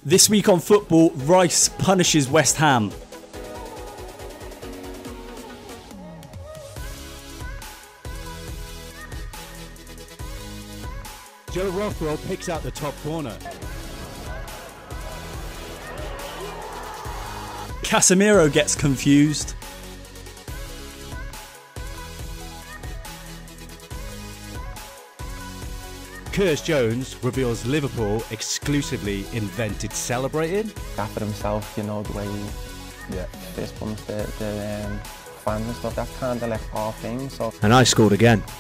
This week on football, Rice punishes West Ham. Joe Rothwell picks out the top corner. Casemiro gets confused. Curtis Jones reveals Liverpool exclusively invented celebrating. After himself, you know, the way he fist bumps the fans and stuff, that's kind of like our thing. So. And I scored again. It's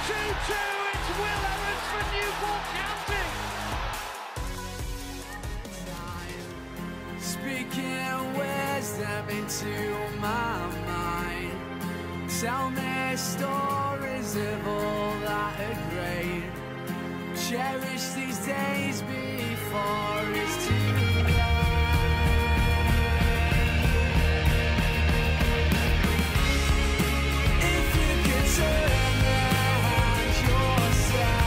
2-2, it's Will Evans for Newport County. Speaking wisdom into my mind. Tell me stories of all that are great. Cherish these days before it's too late. If you could turn around yourself.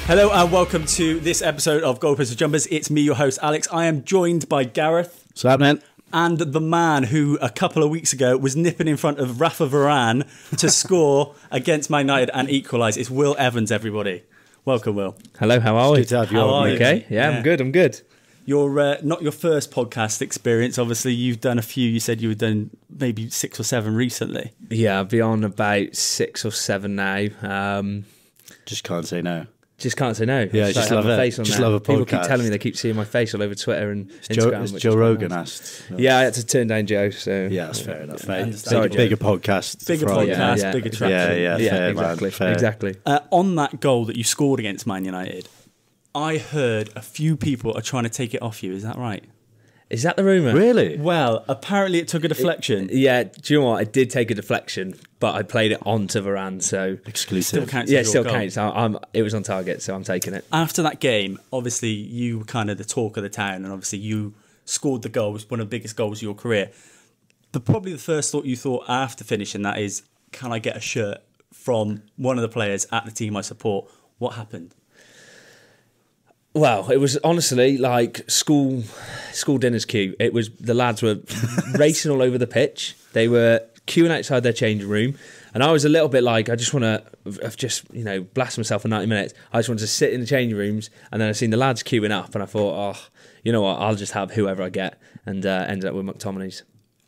Hello and welcome to this episode of Goalposts and Jumpers. It's me, your host, Alex. I am joined by Gareth. What's happening? And the man who a couple of weeks ago was nipping in front of Rafa Varane to score against Man United and equalise. It's Will Evans, everybody. Welcome, Will. Hello, how are we? Good to have you How on. are you? Okay, yeah, I'm good. You're not your first podcast experience. Obviously, you've done a few. You said you had done maybe 6 or 7 recently. Yeah, I'll be on about 6 or 7 now. Just can't say no. Just can't say no. Yeah, It's just like love having my it. face on Just there. love a People keep podcast. telling me they keep seeing my face all over Twitter and Joe, Instagram. which Joe is quite Rogan nice. asked. Yeah, I had to turn down Joe. So Yeah, that's fair enough, mate. understand. Sorry, Bigger podcast. Bigger from- podcast, yeah, bigger yeah. traction. Yeah, yeah, fair, exactly, man, fair. exactly. On that goal that you scored against Man United, I heard a few people are trying to take it off you. Is that right? Is that the rumor? Really? Well, apparently it took a deflection. Yeah. Do you know what? I did take a deflection, but I played it onto Varane. So Exclusive. Still counts. yeah, as it your still goal. counts. It was on target, so I'm taking it. After that game, obviously you were kind of the talk of the town, and obviously you scored the goal. It was one of the biggest goals of your career. Probably the first thought you thought after finishing that is, can I get a shirt from one of the players at the team I support? What happened? Well, it was honestly like school dinner's queue. It was the lads were racing all over the pitch. They were queuing outside their changing room, and I was a little bit like, I just want to, blast myself for 90 minutes. I just wanted to sit in the changing rooms, and then I seen the lads queuing up, and I thought, oh, you know what? I'll just have whoever I get, and ended up with McTominay's.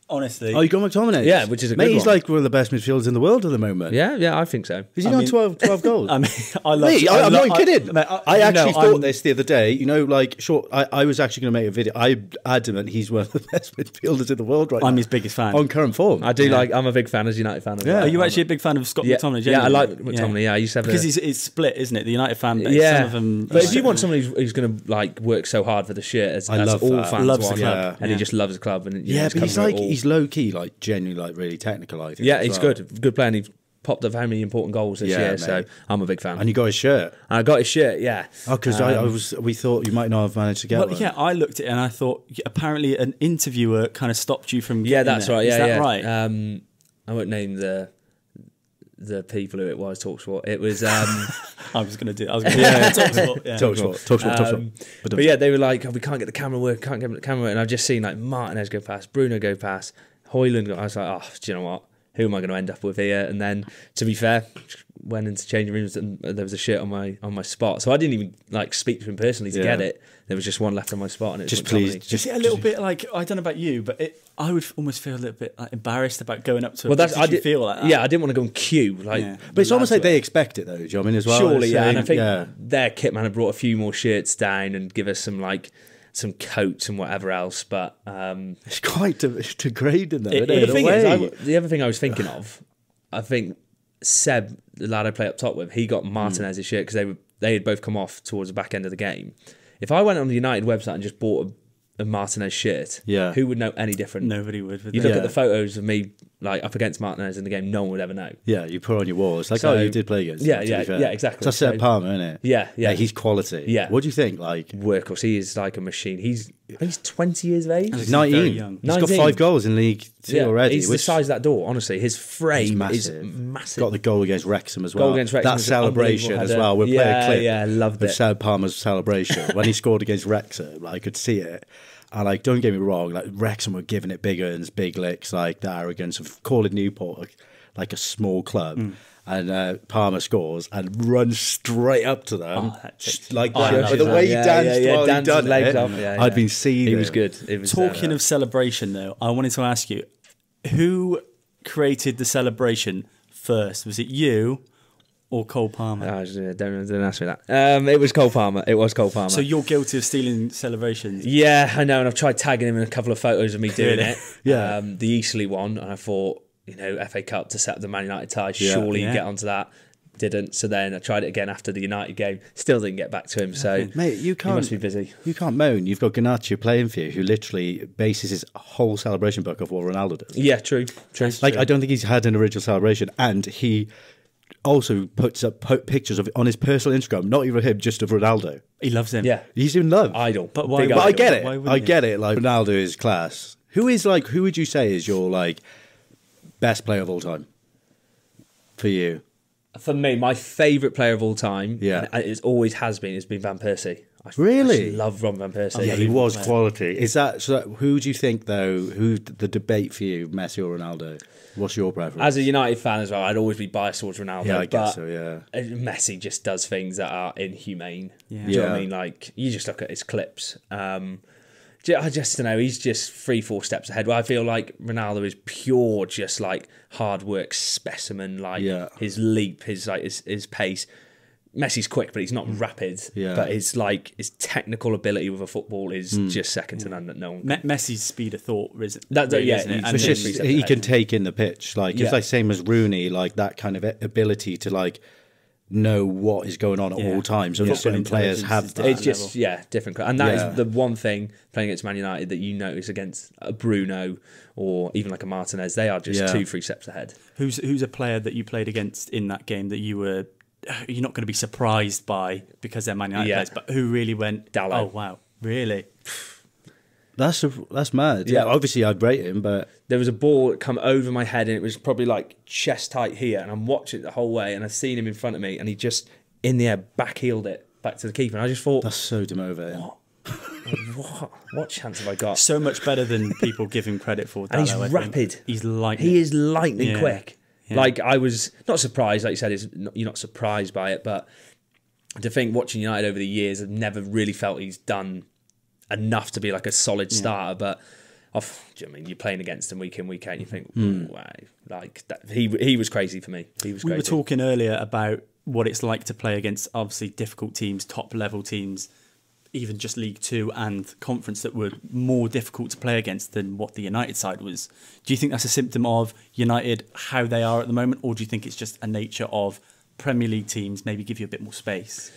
Honestly, Oh, you got McTominay? Yeah, which is a Mate, good he's one. like one of the best midfielders in the world at the moment. Yeah, I think so. Is he on 12 goals? I mean, I love. Mate, I'm not even kidding. Mate, I actually thought I'm- this the other day. You know, like, sure, I was actually going to make a video. I'm adamant he's one of the best midfielders in the world right now. I'm his biggest fan. On current form. I do like. I'm a big fan as a United fan. As Yeah. well. Are you actually a big fan of Scott Yeah, McTominay? yeah, I like genuinely? McTominay. Yeah, I used to have because a, it's split, isn't it? The United fan base. yeah, Some of them, but if you want someone who's going to like work so hard for the shirt, as I love all that. fans Loves the want, club. and Yeah. he just loves the club, and Yeah, he's but he's come for it like, all. he's low key, like, genuinely, like, really technical, I think. Yeah, as he's well. good player, and he's popped up how many important goals this Yeah, year. mate. So I'm a big fan. And you got his shirt. I got his shirt. Yeah. Oh, because we thought you might not have managed to get Well, one. yeah, I looked at it and I thought apparently an interviewer kind of stopped you from. Yeah, getting that's there. right. Yeah, Is that yeah. right? I won't name the people who it was. Talksport. It was. I was going to do. I was going to talk. Yeah. Talk sport. But yeah, they were like, oh, we can't get the camera work. Can't get the camera work. And I've just seen like Martinez go past, Bruno go past, Hoyland. I was like, oh, do you know what? Who am I going to end up with here? And then, to be fair, went into changing rooms and there was a shirt on my spot. So I didn't even like speak to him personally to get it. There was just one left on my spot, and it was Just McTominay. please, Is it a little bit like, I don't know about you, but I would almost feel a little bit like embarrassed about going up to. Well, that's I did feel like that. Yeah, I didn't want to go and queue. Like, Yeah. But it's almost like they expect it, though. Do you know what I mean, as well? surely, They're yeah. And I saying- think their kit man had brought a few more shirts down and give us some coats and whatever else. But It's quite degrading, though. It isn't it, is. in a the thing way? is, the other thing I was thinking of, I think Seb, the lad I play up top with, he got Martinez's shirt because they had both come off towards the back end of the game. If I went on the United website and just bought a Martinez shirt, Yeah. who would know any different? Nobody would. You look Yeah. at the photos of me like up against Martinez in the game, no one would ever know. Yeah, you put on your wall. It's like, So- you did play against Yeah, him, to be fair. yeah, exactly. It's like So- Palmer, isn't it? Yeah. He's quality. Yeah. What do you think? Like, Workhorse, he is like a machine. He's 20 years of age. He's 19. very young. He's got 19. 5 goals in League 2 already. He's the size of that door, honestly. His frame is massive. Got the goal against Wrexham as well. Goal against Wrexham That was an celebration unbelievable as header. well. We'll play a clip. Yeah, loved of it. Sam Palmer's celebration when he scored against Wrexham. I could see it. And like, don't get me wrong, like Wrexham were giving it big uns, big licks, like the arrogance of calling Newport like a small club. And Palmer scores and runs straight up to them, like I that. love But the that. way he Yeah, danced yeah, while he danced his done legs it, up. Yeah, I'd yeah. been seeing He was good. It was, Talking of celebration, though, I wanted to ask you, who created the celebration first? Was it you or Cole Palmer? don't ask me that. It was Cole Palmer. It was Cole Palmer. So you're guilty of stealing celebrations? Yeah, I know, and I've tried tagging him in a couple of photos of me doing Really? it. Yeah. The Eastleigh one, and I thought, FA Cup to set up the Man United tie, Yeah. surely you Yeah. get onto that. Didn't. So then I tried it again after the United game. Still didn't get back to him. So Mate, you he can't. must be busy. You can't moan. You've got Garnacho playing for you, who literally bases his whole celebration book off what Ronaldo does. Yeah, true. Like, I don't think he's had an original celebration, and he also puts up pictures of on his personal Instagram, not even him, just of Ronaldo. He loves him. Yeah, He's in love. idol. But why- Big but But I idol. get it. Why wouldn't I you? get it. Like, Ronaldo is class. Who would you say is your like best player of all time for you? For me, my favourite player of all time, Yeah. and it always has been Van Persie. I Really? actually love Ron Van Persie. Yeah, he was quality. Is that so? Who do you think though? Who the debate for you, Messi or Ronaldo? What's your preference? As a United fan as well, I'd always be biased towards Ronaldo. Yeah, I guess but so, yeah. Messi just does things that are inhumane. Yeah. Do you know what I Yeah. mean? Like, you just look at his clips. I just don't know. He's just 3-4 steps ahead. Well, I feel like Ronaldo is pure, just like hard work specimen. Like Yeah. his leap, his pace. Messi's quick, but he's not rapid. Yeah. But his technical ability with a football is just second to none. That no one. Messi's speed of thought is Yeah, isn't it? he's And It's then just 3 steps he ahead. can take in the pitch. Like Yeah. it's like same as Rooney, like that kind of ability to like know what is going on at Yeah. all times. And Yeah. not certain players Intelligence have is that. It's just different, and that is Yeah. the one thing playing against Man United that you notice against a Bruno or even like a Martinez. They are just Yeah. 2-3 steps ahead. Who's a player that you played against in that game that you're not going to be surprised by because they're Man United Yeah. players, but who really went, Dalot. oh wow, really? That's mad. Yeah, Yeah. obviously I'd rate him, but There was a ball that come over my head, and it was probably like chest height here, and I'm watching it the whole way, and I've seen him in front of me, and he just in the air backheeled it back to the keeper, and I just thought, that's so demotivating. what chance have I got? So much better than people give him credit for. And he's Dalot, I think. rapid. He's lightning. He is lightning Yeah. quick. Yeah. Like, I was not surprised, like you said, you're not surprised by it, but to think watching United over the years, I've never really felt he's done enough to be like a solid starter. But do you know what I mean, you're playing against him week in, week out, and you think, wow, like that, he was crazy for me. He was We crazy. were talking earlier about what it's like to play against obviously difficult teams, top level teams, even just League Two and Conference that were more difficult to play against than what the United side was. Do you think that's a symptom of United, how they are at the moment, or do you think it's just a nature of Premier League teams maybe give you a bit more space?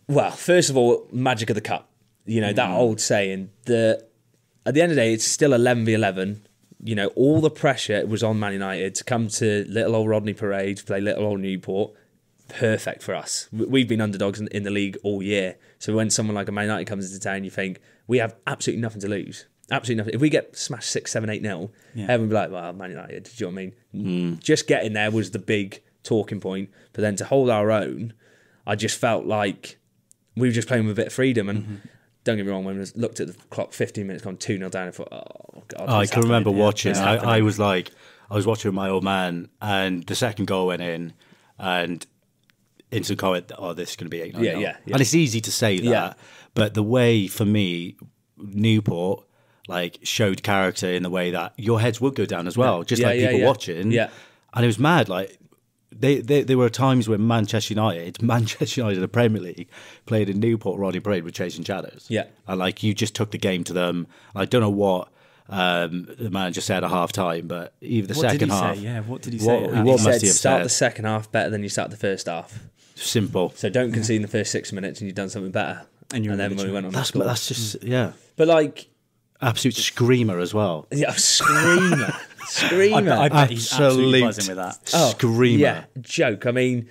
Well, first of all, magic of the cup. You know, that old saying that at the end of the day, it's still 11v11. You know, all the pressure was on Man United to come to little old Rodney Parade, play little old Newport. Perfect for us. We've been underdogs in the league all year. So when someone like a Man United comes into town, you think, we have absolutely nothing to lose. Absolutely nothing. If we get smashed 6-7-8-0, everyone will be like, well, Man United, do you know what I mean? Just getting there was the big talking point. But then to hold our own, I just felt like we were just playing with a bit of freedom. And don't get me wrong, when I looked at the clock, 15 minutes gone 2-0 down, I thought, oh, God. I what's can remember happening? watching. What's I happening? was watching with my old man, and the second goal went in, and instant comment, oh, this is going to be 8-9. Yeah. And it's easy to say that, Yeah. but the way, for me, Newport like showed character in the way that your heads would go down as well, just like people watching. Yeah. And it was mad. Like there were times when Manchester United in the Premier League played in Newport Rodney Parade with chasing shadows. Yeah. And like you just took the game to them. I don't know what the manager said at half time, but even the What did second he say? half. Yeah, what did he say? What He must said, he have start said? the second half better than you started the first half. Simple. So don't concede in the first 6 minutes and you've done something better. And you're then in the when we went on That's the score. just yeah. But like, Absolute screamer as well. yeah, a screamer. Screamer. I bet he's absolutely Absolute buzzing with that. screamer. Yeah, joke. I mean,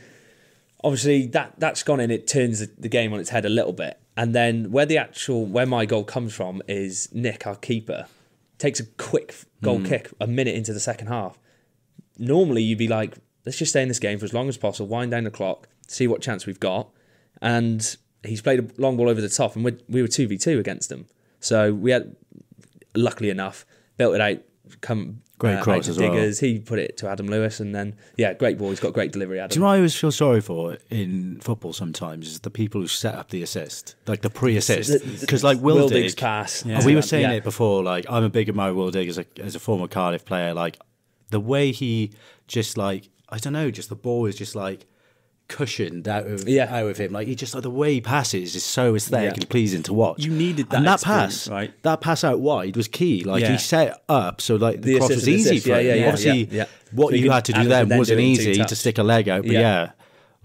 obviously that's gone in. It turns the game on its head a little bit. And then where my goal comes from is Nick, our keeper, takes a quick goal kick a minute into the second half. Normally you'd be like, let's just stay in this game for as long as possible, wind down the clock, see what chance we've got. And he's played a long ball over the top, and we were 2v2 against him. So we had, luckily enough, built it out. Great cross as well. Diggers. He put it to Adam Lewis, and then great ball. He's got great delivery. Adam. Do you know what I always feel sorry for in football sometimes is the people who set up the assist, like the pre-assist, because like Will Diggs Dig, pass. and we were saying it before. Like I'm a big admirer of Will Dig as a former Cardiff player. Like the way he just like I don't know, just the ball is just like cushioned out of him. Like he just like the way he passes is so aesthetic and pleasing to watch. You needed that, and that pass, pass, right? That pass out wide was key. Like he set it up so like the cross was assist easy for him. Obviously, what so you had to do then wasn't easy to stick a leg out. But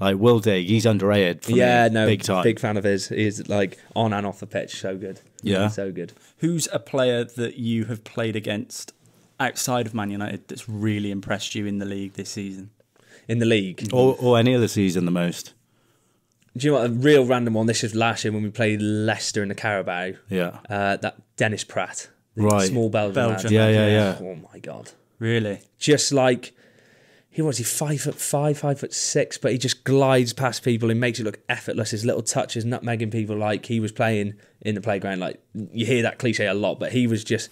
like Will Dig, he's underrated. For me, big time. Big fan of his. He's like on and off the pitch, so good. Yeah, so good. Who's a player that you have played against outside of Man United that's really impressed you in the league this season? In the league, or any other season, the most. Do you know what? A real random one. This was last year when we played Leicester in the Carabao. Yeah. That Dennis Pratt, right? Small Belgian. lad. Yeah. Oh my god. Really? Just like he 5'5", 5'6", but he just glides past people and makes it look effortless. His little touches, nutmegging people like he was playing in the playground. Like you hear that cliche a lot, but he was just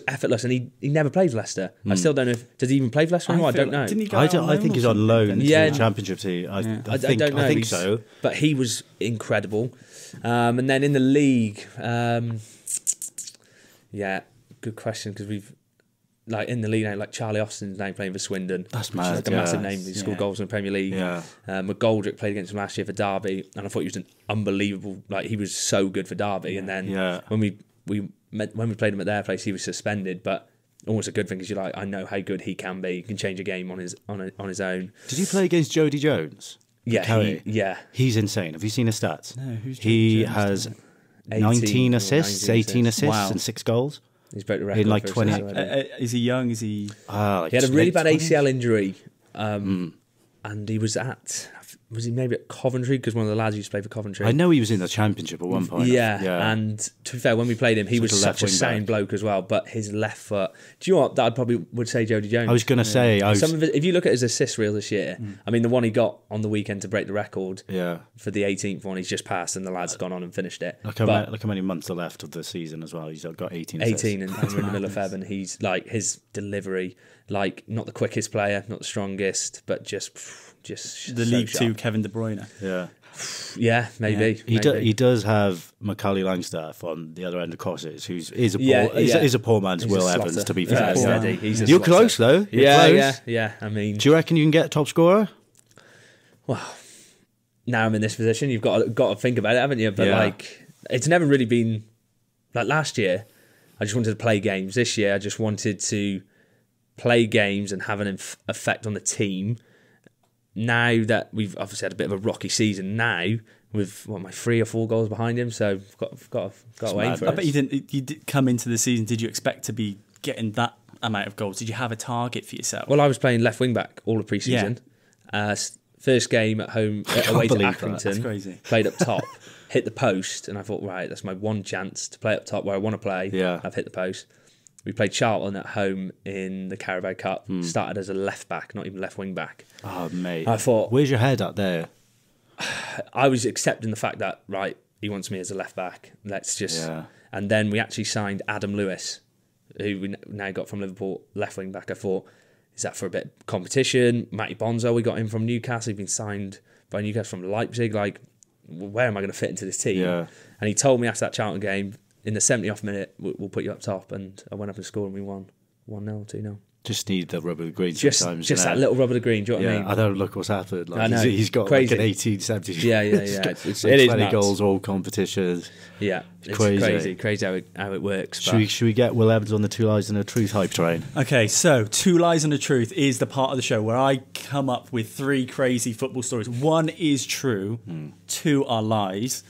effortless, and he never played for Leicester. I still don't know does he even play for Leicester anymore? I don't know. Didn't he go I think he's on loan to Yeah. the Championship team. I I don't know. I think so. But he was incredible. And then in the league, good question, because we've like in the league now, like Charlie Austin's now playing for Swindon. That's which is mad, like a massive name. He scored goals in the Premier League. Yeah. McGoldrick played against him last year for Derby, and I thought he was an unbelievable. Like he was so good for Derby. And then when we played him at their place, he was suspended, but almost a good thing because you're like, I know how good he can be. He can change a game on his own. Did you play against Jody Jones? Yeah, He's insane. Have you seen his stats? No, who's he Jones? has 18 assists, 18 assists, Wow. and 6 goals. he's broke the record In like for 20 Is he young? Is he? Like He had a really late bad 20s. ACL injury, and he was he maybe at Coventry, because one of the lads used to play for Coventry. I know he was in the Championship at one point. Yeah, and to be fair, when we played him, he was like a left such a wing sound back. bloke as well. But his left foot, do you know what? That I probably would say Jody Jones. I was going to say, Some of his, if you look at his assist reel this year, I mean, the one he got on the weekend to break the record for the 18th one, he's just passed, and the lad's gone on and finished it. look how many months are left of the season as well. He's got 18 assists. 18 and we're in the middle of Feb, and he's like, his delivery, like not the quickest player, not the strongest, but just The so League sharp. Two Kevin De Bruyne. Yeah, maybe. He does have Macaulay Langstaff on the other end of crosses, who's is a poor man's He's Will a Evans, slotter. to be He's fair. a steady. He's a You're slotter. close though. You're close. Yeah. I mean, Do you reckon you can get top scorer? well, now I'm in this position. You've got to think about it, haven't you? But like, it's never really been like last year. I just wanted to play games. This year, I just wanted to play games and have an effect on the team. Now that we've obviously had a bit of a rocky season, now with my 3 or 4 goals behind him, so I've got to aim for I it. bet you didn't. You did come into the season. Did you expect to be getting that amount of goals? Did you have a target for yourself? Well, I was playing left wing back all of pre-season. First game at home, away to believe that. Accrington. That's crazy. Played up top, hit the post, and I thought, right, that's my one chance to play up top where I want to play. Yeah. I've hit the post. We played Charlton at home in the Carabao Cup. Started as a left back, not even left wing back. Oh mate, I thought, where's your head at there? I was accepting the fact that, right, he wants me as a left back. Let's just. And then we actually signed Adam Lewis, who we now got from Liverpool, left wing back. I thought, is that for a bit of competition? Matty Bonzo, we got him from Newcastle. He'd been signed by Newcastle from Leipzig. Like, where am I going to fit into this team? Yeah. And he told me after that Charlton game, in the 70th minute, we'll put you up top. And I went up and scored, and we won 1-0, 2-0. Just need the rubber of the green Just sometimes. that little rubber of the green, do you know what I mean? I don't look what's happened. Like, I know. he's got Crazy. like an 18, 17. Yeah. He's got It like is 20 nuts. goals, all competitions. Yeah, it's crazy. crazy how it works. Should we get Will Evans on the 2 lies and a truth hype train? Okay, so 2 lies and a truth is the part of the show where I come up with 3 crazy football stories. 1 is true, 2 are lies.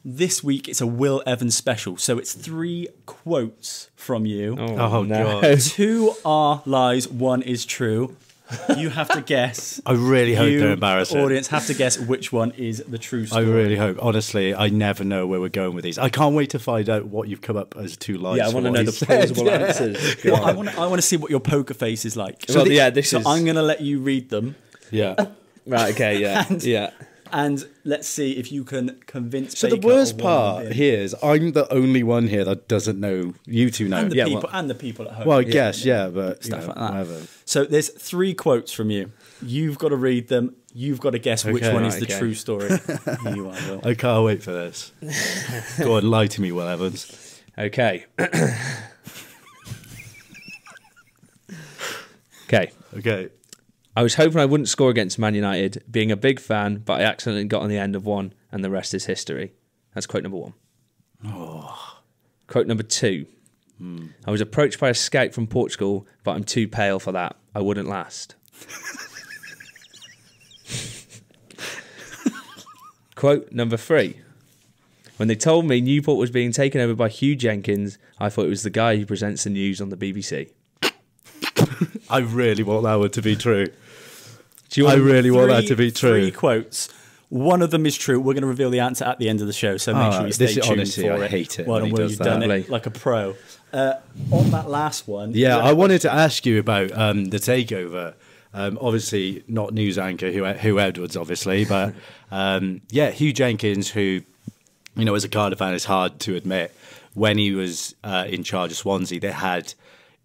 This week it's a Will Evans special, so it's 3 quotes from you. Oh, no. God. 2 are lies, 1 is true. You have to guess. I really hope You, they're embarrassing. audience, have to guess which one is the true I story. really hope. Honestly, I never know where we're going with these. I can't wait to find out what you've come up as 2 lies. Yeah, I for want to what know he the said. plausible answers. Well, I want to see what your poker face is like. Well, yeah, this so is- I'm going to let you read them, Yeah. Right, okay, yeah. And- yeah. and let's see if you can convince. So the Baker worst of one of part them. here is I'm the only one here that doesn't know. You two know. and the Yeah, people well- and the people at home. Well, I guess, yeah, but Stuff you know, like that. whatever. So there's 3 quotes from you. You've got to read them. You've got to guess which Okay. one is Right, the okay. true story. You are, Will. I can't wait for this. Go on, lie to me, Will Evans. Okay. Okay. Okay. I was hoping I wouldn't score against Man United, being a big fan, but I accidentally got on the end of one, and the rest is history. That's quote number 1. Quote number 2. I was approached by a scout from Portugal, but I'm too pale for that. I wouldn't last. Quote number 3. When they told me Newport was being taken over by Hugh Jenkins, I thought it was the guy who presents the news on the BBC. I really want that one to be true. Do you I want really want that to be 3 true. quotes. One of them is true. We're going to reveal the answer at the end of the show, so make Oh, sure you stay this is- tuned honestly, for I it. hate it Well when done, he Will, does you've that. done Lovely. it like a pro. On that last one, Yeah, I wanted to ask you about the takeover. Obviously, not news anchor Hugh Edwards, obviously, but yeah, Hugh Jenkins, who, you know, as a Cardiff fan, it's hard to admit, when he was in charge of Swansea, they had,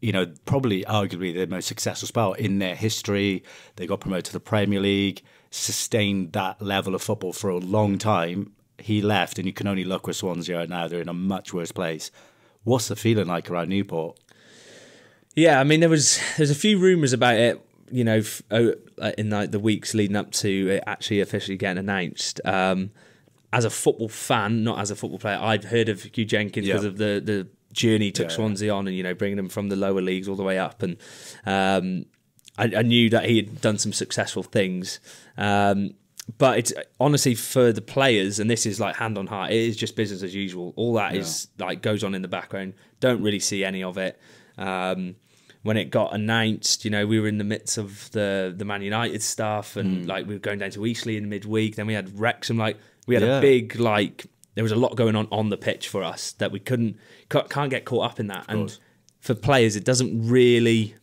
you know, probably arguably the most successful spell in their history. They got promoted to the Premier League, sustained that level of football for a long time. He left, and you can only look where Swansea are now. They're in a much worse place. What's the feeling like around Newport? Yeah, I mean, there's a few rumours about it, you know, in like the weeks leading up to it actually officially getting announced. As a football fan, not as a football player, I've heard of Hugh Jenkins because of the journey he took Swansea on, and you know, bringing them from the lower leagues all the way up, and I knew that he had done some successful things. But it's honestly for the players, and this is like hand on heart, it is just business as usual. All that is like goes on in the background. Don't really see any of it. When it got announced, you know, we were in the midst of the Man United stuff, and like we were going down to Eastleigh in midweek. Then we had Wrexham. Like we had a big there was a lot going on the pitch for us that we can't get caught up in that. And for players, it doesn't really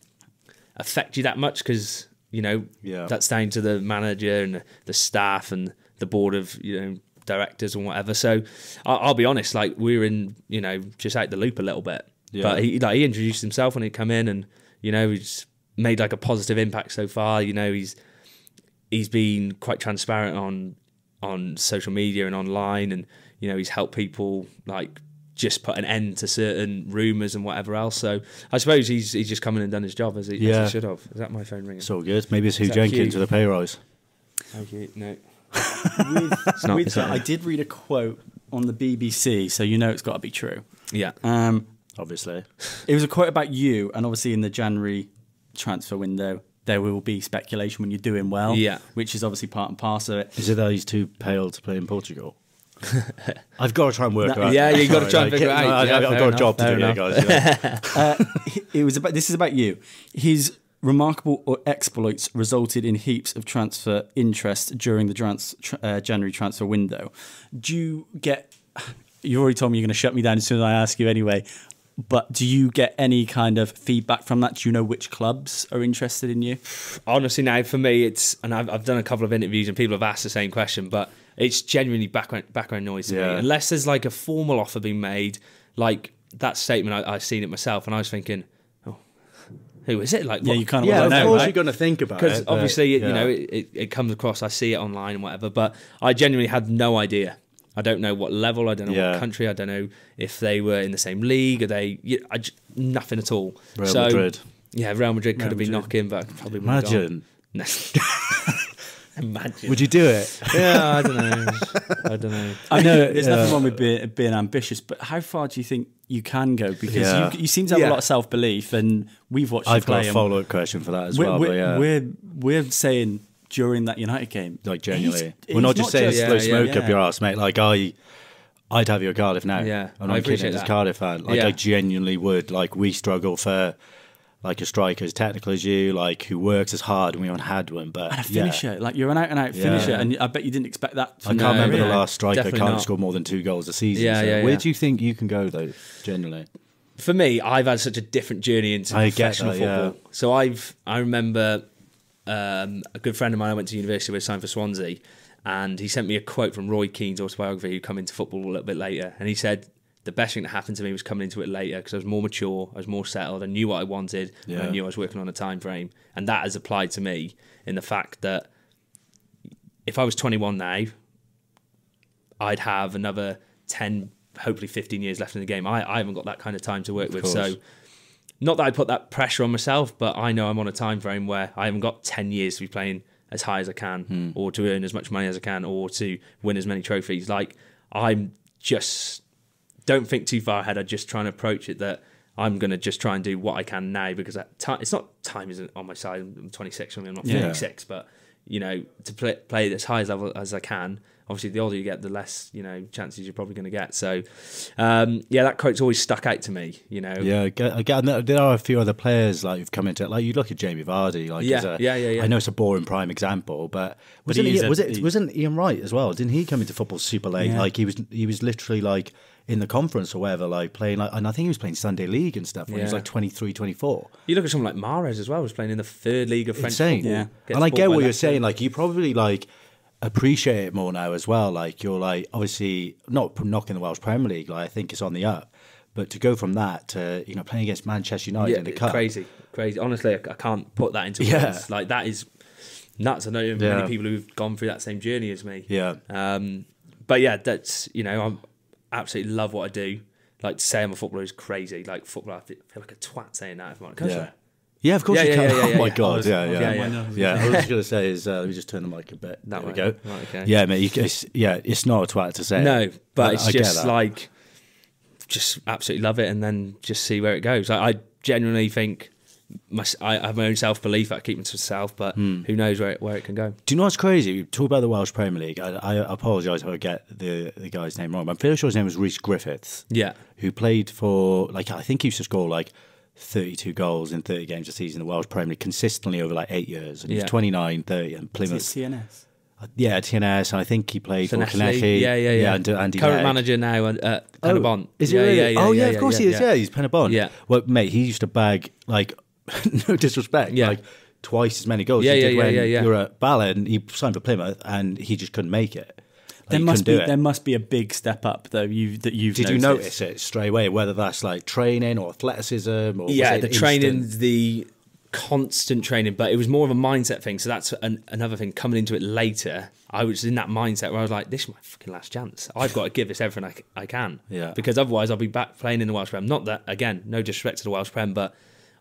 affect you that much because, you know, that's down to the manager and the staff and the board of, you know, directors and whatever. So I'll be honest, like we were in, you know, just out the loop a little bit. Yeah. But he introduced himself when he'd come in, and you know, he's made like a positive impact so far. You know, he's been quite transparent on social media and online, and you know, he's helped people like just put an end to certain rumours and whatever else. So I suppose he's just come in and done his job as he should have. Is that my phone ringing? So good. Maybe it's Hugh that Jenkins Hugh? with a pay rise. Thank you. No. with not. that, I did read a quote on the BBC, so you know it's got to be true. Yeah. Obviously. It was a quote about you, and obviously in the January transfer window, there will be speculation when you're doing well, which is obviously part and parcel of it. Is it that he's too pale to play in Portugal? I've got to try and work it out. Yeah, you've got to try and figure it out. I've Yeah, got fair a job to enough, do fair here, guys. It was about. This is about you. His remarkable exploits resulted in heaps of transfer interest during the January transfer window. Do you get? You already told me you're going to shut me down as soon as I ask you anyway. But do you get any kind of feedback from that? Do you know which clubs are interested in you? Honestly, now for me, it's, and I've done a couple of interviews and people have asked the same question, but it's genuinely background noise to me. Unless there's like a formal offer being made, like that statement, I've seen it myself, and I was thinking, oh, who is it? Like, yeah, what? you kind of Yeah, want of to know, course right? you're going to think about it. Because obviously, but, you know, it comes across, I see it online and whatever, but I genuinely had no idea. I don't know what level, I don't know what country, I don't know if they were in the same league, are they, nothing at all. Real Madrid. Yeah, Real Madrid could have been knocking, but I probably wouldn't have Imagine. gone. Imagine. Would you do it? Yeah, I don't know. I know there's nothing wrong with being ambitious, but how far do you think you can go? Because you seem to have a lot of self-belief, and we've watched I've you play. got a follow-up question for that as well. We're saying during that United game, like genuinely, he's we're not just not saying just- slow smoke yeah. up your ass, mate. Like I I'd have you at Cardiff now. Yeah, and I I'm appreciate kidding as a that. Cardiff fan. Like, Yeah. I genuinely would. Like, we struggle for like a striker as technical as you, like who works as hard, and we haven't had one. But And a finisher, like you're an out and out finisher, and I bet you didn't expect that. I can't remember the last striker definitely can't not. score more than 2 goals a season. Yeah, so yeah, where yeah. do you think you can go though? Generally, For me, I've had such a different journey into I get professional that, yeah. football. So I remember a good friend of mine I went to university with, signed for Swansea, and he sent me a quote from Roy Keane's autobiography, who come into football a little bit later, and he said the best thing that happened to me was coming into it later because I was more mature, I was more settled, I knew what I wanted, and I knew I was working on a time frame, and that has applied to me in the fact that if I was 21 now, I'd have another 10, hopefully 15 years left in the game. I haven't got that kind of time to work with, course. so not that I put that pressure on myself, but I know I'm on a time frame where I haven't got 10 years to be playing as high as I can, or to earn as much money as I can, or to win as many trophies. Like, I'm just don't think too far ahead. I'm just trying to approach it that I'm going to just try and do what I can now, because it's not time isn't on my side. I'm 26, I'm not 36, but you know, to play as high as level as I can. Obviously, the older you get, the less, you know, chances you're probably going to get. So, yeah, that quote's always stuck out to me, you know. yeah. Again, there are a few other players like who've come into it. Like you look at Jamie Vardy. Like, Yeah. I know it's a boring prime example, but he wasn't Ian Wright as well? Didn't he come into football super late? Yeah. Like he was literally like in the conference or whatever, like playing like, and I think he was playing Sunday League and stuff when he was Yeah. like 23, 24. You look at someone like Mahrez as well, who's playing in the third league of French Insane. football. Yeah. Gets And I bought get by what you're Leicester. saying. Like you probably like appreciate it more now as well. Like you're like obviously not knocking the Welsh Premier League. Like I think it's on the up, but to go from that to playing against Manchester United in the cup, crazy. Honestly, I can't put that into Yeah. words. Like that is nuts. I know many people who've gone through that same journey as me. Yeah. But yeah, that's I absolutely love what I do. Like to say I'm a footballer is crazy. Like footballer, I feel like a twat saying that. If I'm honest. Yeah. Yeah, of course Yeah, you yeah, can. yeah, yeah, Oh my yeah. god, yeah. Yeah. I was just gonna say is let me just turn the mic a bit. That there we way. go. Right, okay. Yeah, mate. It's not a twat to say. No, but I it's get just that. like, just absolutely love it, and then just see where it goes. I genuinely think I have my own self belief. I keep it to myself, but who knows where it can go. Do you know what's crazy? You talk about the Welsh Premier League. I apologise if I get the guy's name wrong. But I'm fairly sure his name was Rhys Griffiths. Yeah, Who played for I think he used to score like 32 goals in 30 games a season in the Welsh Premier League consistently over like 8 years. And he was 29, 30 and Plymouth. TNS. Yeah, TNS, and I think he played for Finesse. Kaneshi. Yeah. And Andy Current Legg. manager now at Penabont. Is he yeah, really? yeah, of course he is. Yeah, he's Penabont. Yeah. Well, mate, he used to bag like no disrespect, Yeah. like twice as many goals Yeah, he did yeah, when yeah. you were at Ballon. And he signed for Plymouth, and he just couldn't make it. Like, There he must couldn't be do it. there must be a big step up though. You've Did you notice it straight away? Whether that's like training or athleticism, or was Yeah, it the training, instant? the constant training, but it was more of a mindset thing. So that's another thing. Coming into it later, I was in that mindset where I was like, "This is my fucking last chance. I've got to give this everything I can." Yeah. Because otherwise, I'll be back playing in the Welsh Prem. Not that again, no disrespect to the Welsh Prem, but